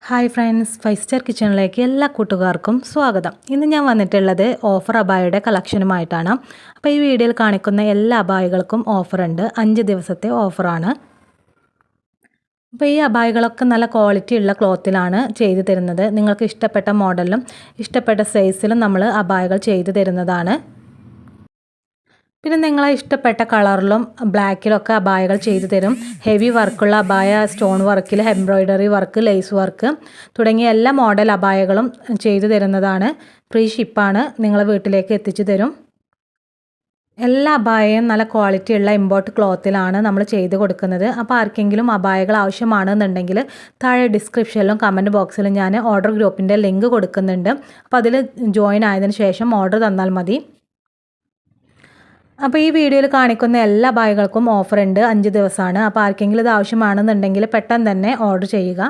Hi friends, 5 star കിച്ചണിലേക്ക് എല്ലാ കൂട്ടുകാർക്കും സ്വാഗതം. ഇന്ന് ഞാൻ വന്നിട്ടുള്ളത് ഓഫർ അബായയുടെ കളക്ഷനുമായിട്ടാണ്. അപ്പോൾ ഈ വീഡിയോയിൽ കാണിക്കുന്ന എല്ലാ അബായകൾക്കും ഓഫറുണ്ട്. 5 ദിവസത്തെ ഓഫറാണ്. അപ്പോൾ ഈ അബായകളൊക്കെ നല്ല ക്വാളിറ്റി ഉള്ള ക്ലോത്തിലാണ് ചെയ്തു തരുന്നത്. നിങ്ങൾക്ക് ഇഷ്ടപ്പെട്ട മോഡലിലും ഇഷ്ടപ്പെട്ട സൈസിലും നമ്മൾ അബായകൾ ചെയ്തു തരുന്നതാണ്. പിന്നെ നിങ്ങളെ ഇഷ്ടപ്പെട്ട കളറിലും ബ്ലാക്കിലൊക്കെ അബായകൾ ചെയ്തു തരും. ഹെവി വർക്കുള്ള അബായ, സ്റ്റോൺ വർക്കിൽ എംബ്രോയ്ഡറി വർക്ക്, ലേസ് വർക്ക് തുടങ്ങിയ എല്ലാ മോഡൽ അബായകളും ചെയ്തു തരുന്നതാണ്. ഫ്രീ ഷിപ്പാണ്, നിങ്ങളെ വീട്ടിലേക്ക് എത്തിച്ചു തരും. എല്ലാ അബായയും നല്ല ക്വാളിറ്റി ഉള്ള ഇമ്പോർട്ട് ക്ലോത്തിലാണ് നമ്മൾ ചെയ്ത് കൊടുക്കുന്നത്. അപ്പോൾ ആർക്കെങ്കിലും അബായകൾ ആവശ്യമാണെന്നുണ്ടെങ്കിൽ താഴെ ഡിസ്ക്രിപ്ഷനിലും കമൻറ്റ് ബോക്സിലും ഞാൻ ഓർഡർ ഗ്രൂപ്പിൻ്റെ ലിങ്ക് കൊടുക്കുന്നുണ്ട്. അപ്പോൾ അതിൽ ജോയിൻ ആയതിനു ശേഷം ഓർഡർ തന്നാൽ മതി. അപ്പോൾ ഈ വീഡിയോയിൽ കാണിക്കുന്ന എല്ലാ അബായകൾക്കും ഓഫർ ഉണ്ട്. 5 ദിവസമാണ്. അപ്പോൾ ആർക്കെങ്കിലും ഇത് ആവശ്യമാണെന്നുണ്ടെങ്കിൽ പെട്ടെന്ന് തന്നെ ഓർഡർ ചെയ്യുക.